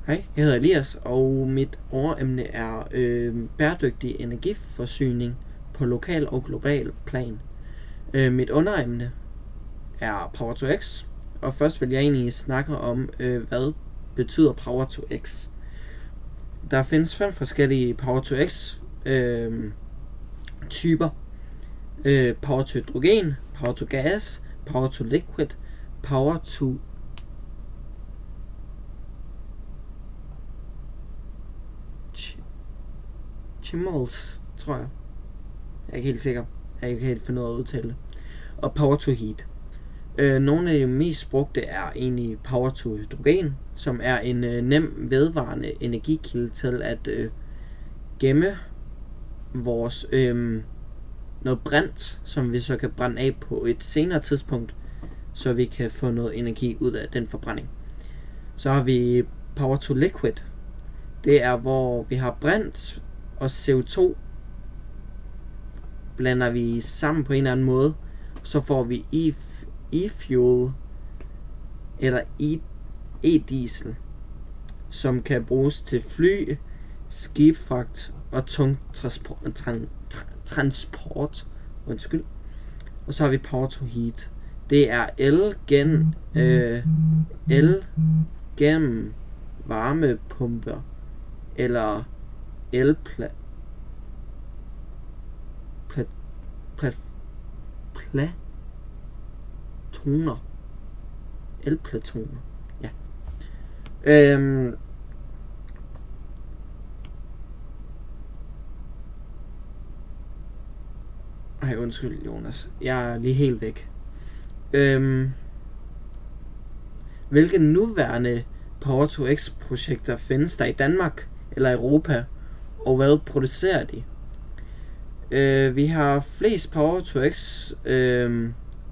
Hej, jeg hedder Elias, og mit overemne er bæredygtig energiforsyning på lokal og global plan. Mit underemne er Power to X, og først vil jeg egentlig snakke om, hvad betyder Power to X. Der findes 5 forskellige Power to X typer. Power to hydrogen, Power to gas, Power to liquid, Power to chemicals, tror jeg. Jeg er ikke helt sikker. Jeg kan helt finde ud af at udtale det. Og Power to heat. Nogle af de mest brugte er egentlig Power to hydrogen, som er en nem vedvarende energikilde til at gemme vores noget brint, som vi så kan brænde af på et senere tidspunkt, så vi kan få noget energi ud af den forbrænding. Så har vi Power to liquid. Det er, hvor vi har brint og CO2 blander vi sammen på en eller anden måde, så får vi e-fuel eller e-diesel, som kan bruges til fly, skibsfragt og tung transport. Undskyld. Og så har vi Power to heat. Det er el gennem varmepumper eller elplatoner. Elplatoner. Ja. Ej, undskyld Jonas. Jeg er lige helt væk. Hvilke nuværende Power to X projekter findes der i Danmark eller Europa, og hvad producerer de? Vi har flest Power to X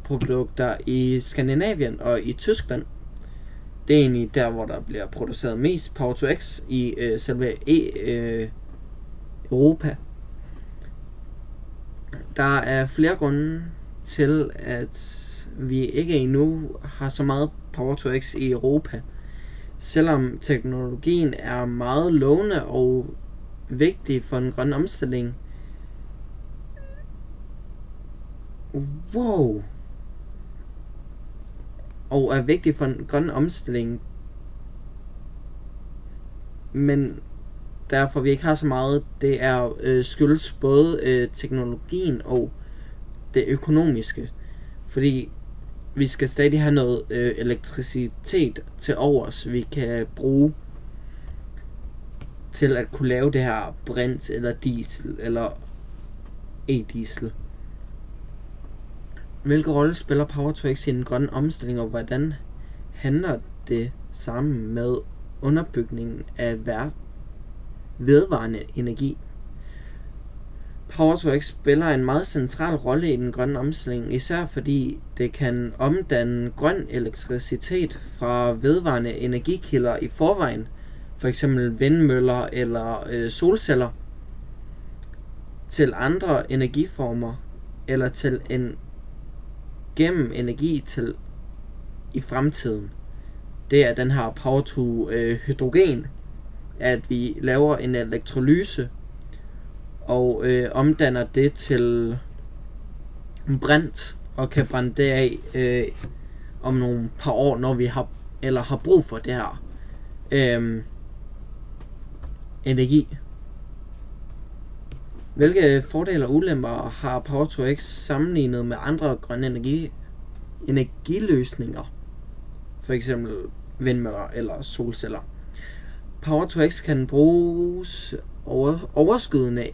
produkter i Skandinavien og i Tyskland. Det er egentlig der, hvor der bliver produceret mest Power to X i selve Europa. Der er flere grunde til, at vi ikke endnu har så meget Power to X i Europa. Selvom teknologien er meget lovende og vigtig for den grønne omstilling. Og er vigtig for den grønne omstilling. Men derfor vi ikke har så meget, det er skyldes både teknologien og det økonomiske. Fordi vi skal stadig have noget elektricitet til overs, vi kan bruge til at kunne lave det her brint eller diesel eller e-diesel. Hvilken rolle spiller Power to X i den grønne omstilling, og hvordan handler det sammen med underbygningen af vedvarende energi? Power to X spiller en meget central rolle i den grønne omstilling, især fordi det kan omdanne grøn elektricitet fra vedvarende energikilder i forvejen, for eksempel vindmøller eller solceller, til andre energiformer eller til en gennem energi til i fremtiden. Det er den her Power to hydrogen, at vi laver en elektrolyse og omdanner det til brint og kan brænde det af om nogle par år, når vi har brug for det her energi. Hvilke fordele og ulemper har Power to X sammenlignet med andre grønne energiløsninger? For eksempel vindmøller eller solceller. Power to X kan bruges overskydende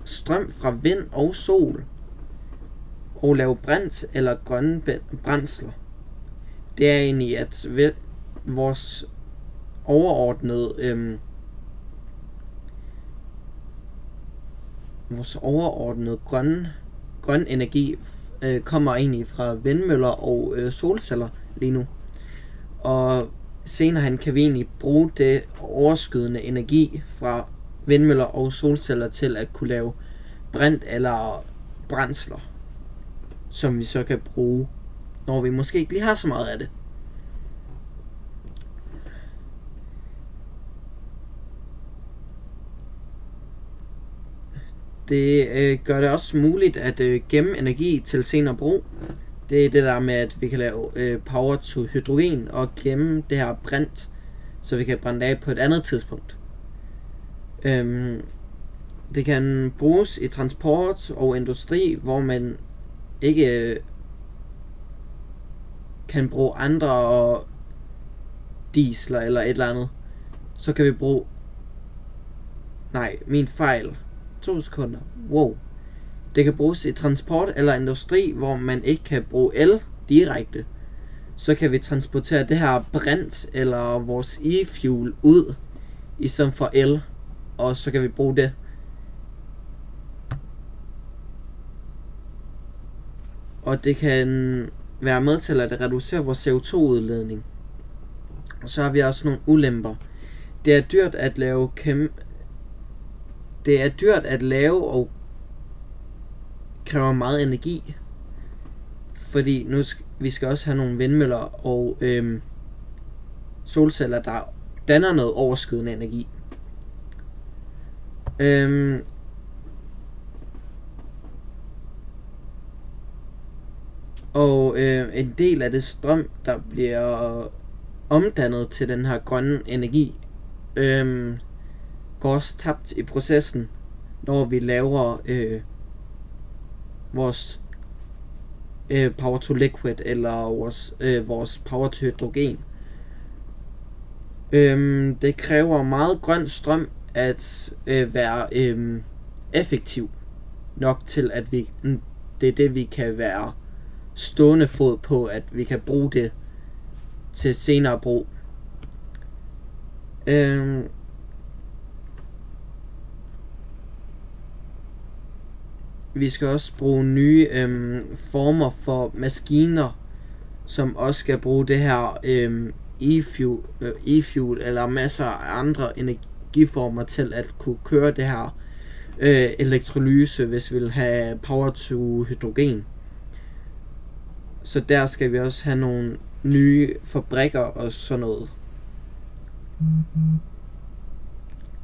strøm fra vind og sol og lave brint eller grønne brændsler. Det er egentlig at vores overordnede grøn energi kommer egentlig fra vindmøller og solceller lige nu. Og senere hen kan vi egentlig bruge det overskydende energi fra vindmøller og solceller til at kunne lave brint eller brændsler, som vi så kan bruge, når vi måske ikke lige har så meget af det. Det gør det også muligt at gemme energi til senere brug. Det er det der med, at vi kan lave power to hydrogen og gemme det her brint, så vi kan brænde det af på et andet tidspunkt. Det kan bruges i transport og industri, hvor man ikke kan bruge andre diesler eller et eller andet. Så kan vi bruge... Nej, min fejl. 2 sekunder. Wow. Det kan bruges i transport eller industri, hvor man ikke kan bruge el direkte. Så kan vi transportere det her brint eller vores e-fuel ud i stedet for el. Og så kan vi bruge det. Og det kan være med til at reducere vores CO2-udledning. Og så har vi også nogle ulemper. Det er dyrt at lave og kræver meget energi. Fordi vi skal også have nogle vindmøller og solceller, der danner noget overskydende energi. En del af det strøm, der bliver omdannet til den her grønne energi, går også tabt i processen, når vi laver vores power to liquid eller vores power to hydrogen. Det kræver meget grøn strøm at være effektiv nok til, at det er det, vi kan være stående fod på, at vi kan bruge det til senere brug. Vi skal også bruge nye former for maskiner, som også skal bruge det her e-fuel eller masser af andre energiformer til at kunne køre det her elektrolyse, hvis vi vil have power to hydrogen. Så der skal vi også have nogle nye fabrikker og sådan noget.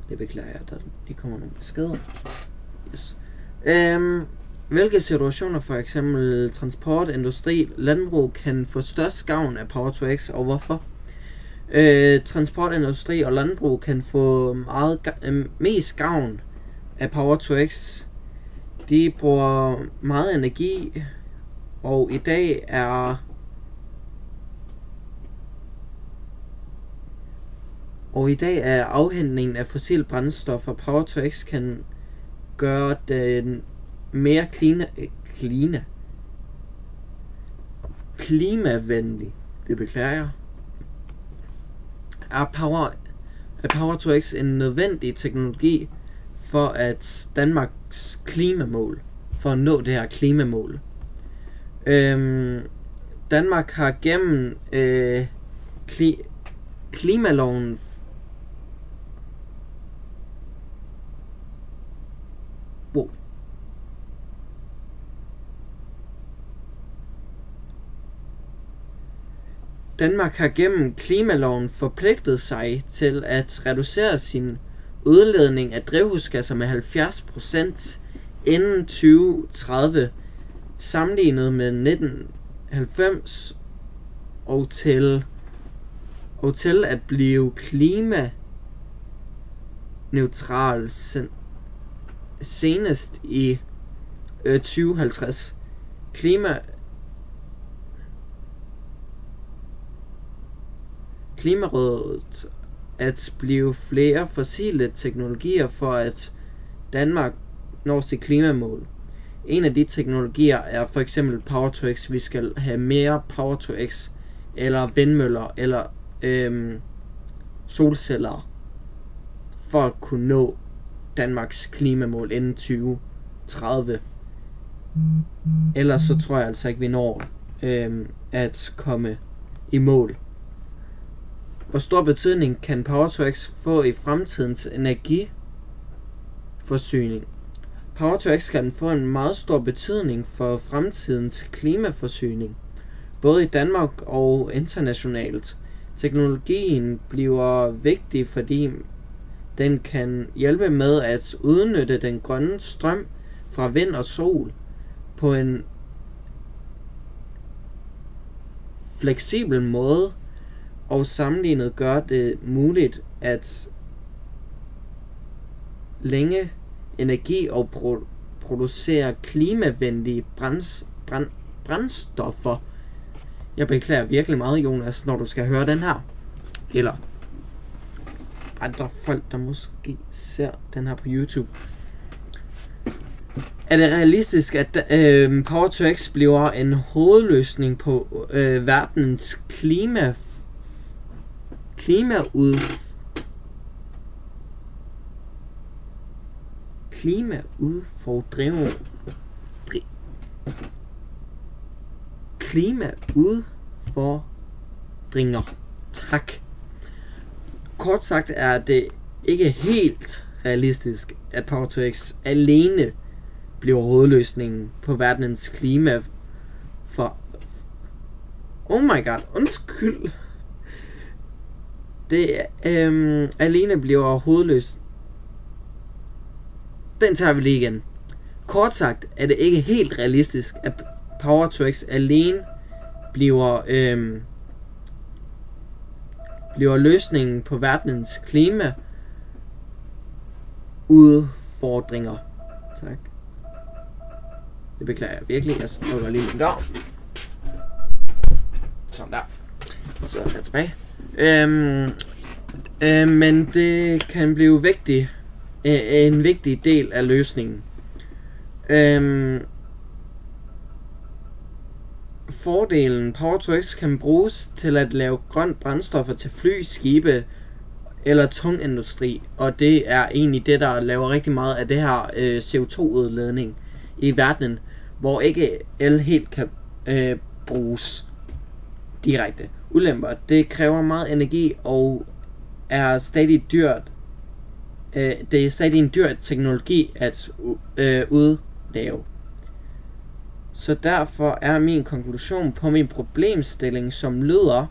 Det beklager jeg, der lige kommer nogle beskeder. Yes. Hvilke situationer, for eksempel transport, industri, landbrug, kan få størst gavn af Power to X, og hvorfor? Transport, industri og landbrug kan få mest gavn af Power to X. De bruger meget energi, og i dag er afhentningen af fossile brændstoffer. Power to X kan gøre den mere klimavenlig. Det beklager jeg. Er Power to X en nødvendig teknologi for at Danmarks klimamål, for at nå det her klimamål? Danmark har gennem klimaloven Danmark har gennem klimaloven forpligtet sig til at reducere sin udledning af drivhusgasser med 70% inden 2030, sammenlignet med 1990, og til at blive klimaneutral senest i 2050. Klimarådet at blive flere fossile teknologier for at Danmark når sit klimamål. En af de teknologier er for eksempel Power to X. Vi skal have mere Power to X eller vindmøller eller solceller for at kunne nå Danmarks klimamål inden 2030. Ellers så tror jeg altså ikke, vi når at komme i mål. Hvor stor betydning kan Power to X få i fremtidens energiforsyning? Power to X kan få en meget stor betydning for fremtidens klimaforsyning, både i Danmark og internationalt. Teknologien bliver vigtig, fordi den kan hjælpe med at udnytte den grønne strøm fra vind og sol på en fleksibel måde, og sammenlignet gør det muligt at længe energi og producere klimavenlige brændstoffer. Jeg beklager virkelig meget, Jonas, når du skal høre den her. Eller andre folk, der måske ser den her på YouTube. Er det realistisk, at Power-to-X bliver en hovedløsning på verdens klimaudfordringer? Tak. Kort sagt er det ikke helt realistisk, at Power-to-X alene bliver hovedløsningen på verdens klima for... Oh my god, undskyld. Det alene bliver hovedløst. Den tager vi lige igen. Kort sagt er det ikke helt realistisk, at Power-to-X alene bliver løsningen på verdens klima udfordringer. Tak. Det beklager jeg virkelig. Jeg slukker lige min dør. Sådan der. Så er jeg tilbage. Men det kan blive vigtigt. En vigtig del af løsningen. Fordelen Power-to-X kan bruges til at lave grønt brændstoffer til fly, skibe eller tung industri, og det er egentlig det, der laver rigtig meget af det her CO2-udledning i verdenen, hvor ikke el helt kan bruges direkte. Ulemper, det kræver meget energi og er stadig dyrt. Det er stadig en dyr teknologi at udlave. Så derfor er min konklusion på min problemstilling, som lyder...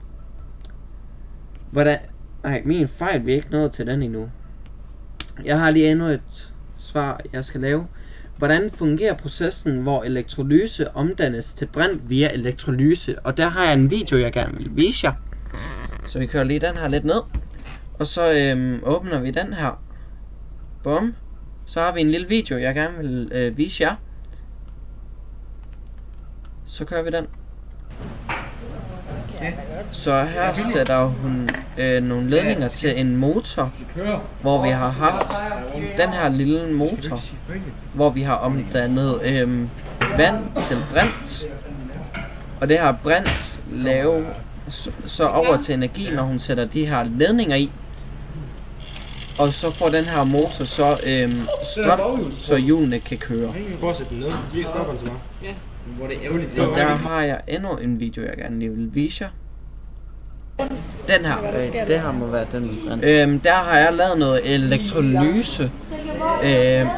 Hvordan... Nej, min fejl, vi er ikke nået til den endnu. Jeg har lige endnu et svar, jeg skal lave. Hvordan fungerer processen, hvor elektrolyse omdannes til brint via elektrolyse? Og der har jeg en video, jeg gerne vil vise jer. Så vi kører lige den her lidt ned. Og så åbner vi den her. Bum. Så har vi en lille video, jeg gerne vil vise jer. Så kører vi den. Så her sætter hun nogle ledninger til en motor, hvor vi har haft den her lille motor, hvor vi har omdannet vand til brint. Og det her brint laver så over til energi, når hun sætter de her ledninger i. Og så får den her motor så strøm, så hjulene kan køre. Og der har jeg endnu en video, jeg gerne lige vil vise jer. Den her. Det her må være den. Der har jeg lavet noget elektrolyse.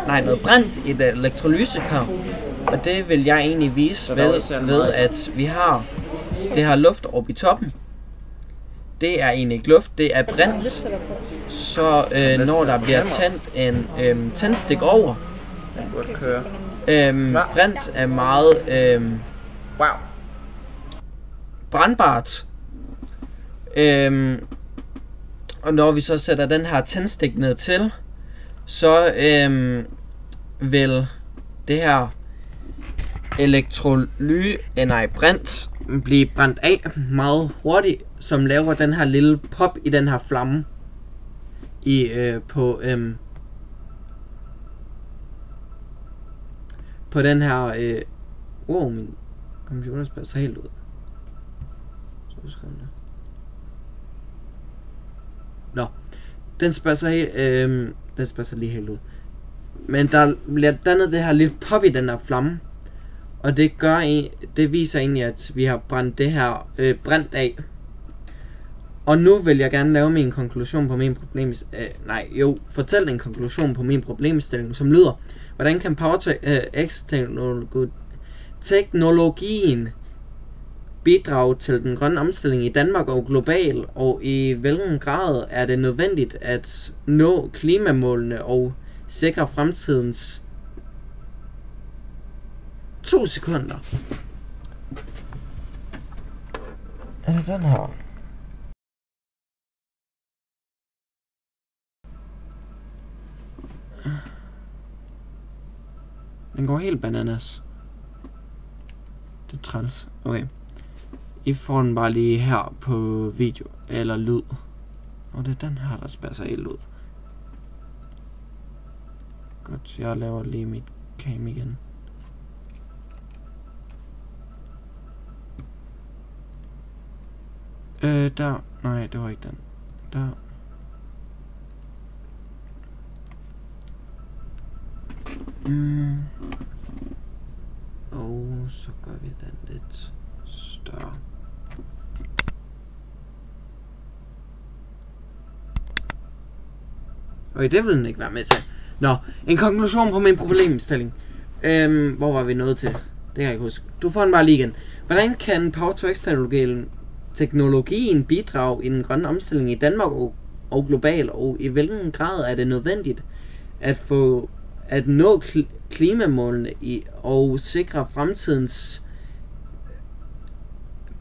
Noget brint i et elektrolysekar. Og det vil jeg egentlig vise ved at vi har det her luft oppe i toppen. Det er egentlig ikke luft, det er brint. Så når der bliver tændt en tændstik over, brint er meget brandbart. Og når vi så sætter den her tændstik ned til, så vil det her brint blive brændt af meget hurtigt, som laver den her lille pop i den her flamme på den her min computer spiller sig helt ud. Så skal den. Nå, den spiller sig helt, den spiller sig lige helt ud. Men der bliver dannet det her lille pop i den her flamme. Og det viser egentlig, at vi har brændt det her brændt af. Og nu vil jeg gerne lave min konklusion på min fortælle en konklusion på min problemstilling, som lyder: hvordan kan Power-to-X-teknologien bidrage til den grønne omstilling i Danmark og globalt, og i hvilken grad er det nødvendigt at nå klimamålene og sikre fremtidens 2 sekunder. Er det den her? Den går helt bananas. Det er træls. Okay. I får den bare lige her på video eller lyd. Og det er den her, der spasser helt ud. Godt, jeg laver lige mit cam igen. Der. Nej, det var ikke den. Der. Og så gør vi den lidt større. Og det vil den ikke være med til. Nå, en konklusion på min problemstilling. Hvor var vi nået til? Det kan jeg ikke huske. Du får den bare lige igen. Hvordan kan Power-to-X-teknologien bidrage i den grønne omstilling i Danmark og globalt? Og i hvilken grad er det nødvendigt at nå klimamålene og sikre fremtidens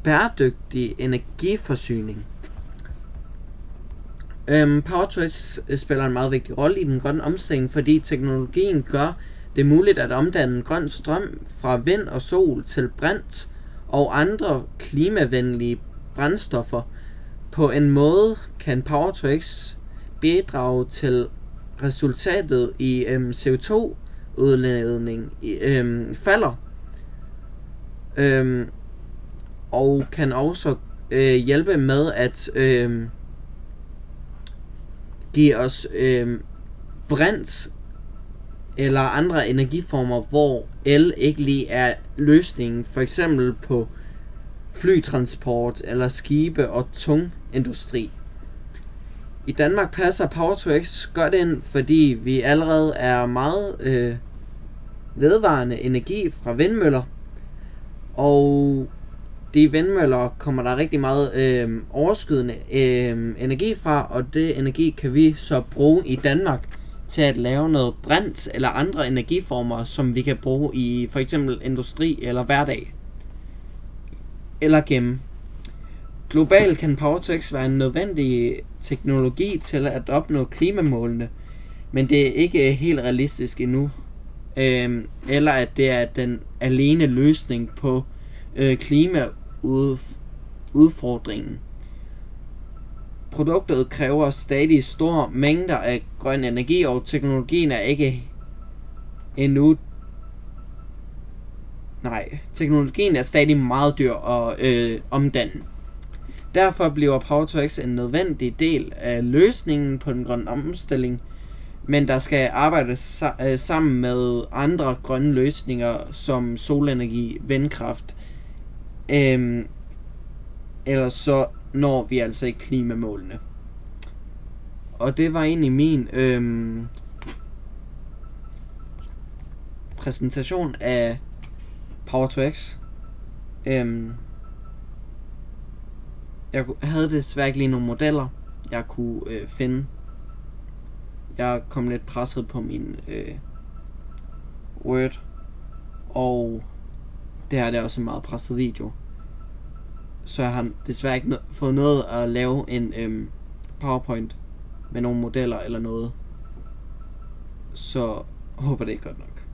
bæredygtige energiforsyning? Power-to-X spiller en meget vigtig rolle i den grønne omstilling, fordi teknologien gør det muligt at omdanne grøn strøm fra vind og sol til brint og andre klimavenlige brændstoffer. På en måde kan Power-to-X bidrage til resultatet i CO2-udledning falder, og kan også hjælpe med at give os brint eller andre energiformer, hvor el ikke lige er løsningen, for eksempel på flytransport eller skibe og tung industri. I Danmark passer Power-to-X godt ind, fordi vi allerede er meget vedvarende energi fra vindmøller, og de vindmøller kommer der rigtig meget overskydende energi fra, og det energi kan vi så bruge i Danmark til at lave noget brint eller andre energiformer, som vi kan bruge i for eksempel industri eller hverdag eller gemme. Globalt kan Power-to-X være en nødvendig teknologi til at opnå klimamålene, men det er ikke helt realistisk endnu, eller at det er den alene løsning på klimaudfordringen. Produktet kræver stadig store mængder af grøn energi, og teknologien er ikke endnu. Teknologien er stadig meget dyr at omdanne. Derfor bliver Power-to-X en nødvendig del af løsningen på den grønne omstilling, men der skal arbejdes sammen med andre grønne løsninger som solenergi, vindkraft, ellers så når vi altså ikke klimamålene. Og det var egentlig min præsentation af Power-to-X. Jeg havde desværre ikke lige nogle modeller, jeg kunne finde. Jeg kom lidt presset på min Word, og det her er også en meget presset video. Så jeg har desværre ikke fået noget at lave en PowerPoint med nogle modeller eller noget. Så håber det er godt nok.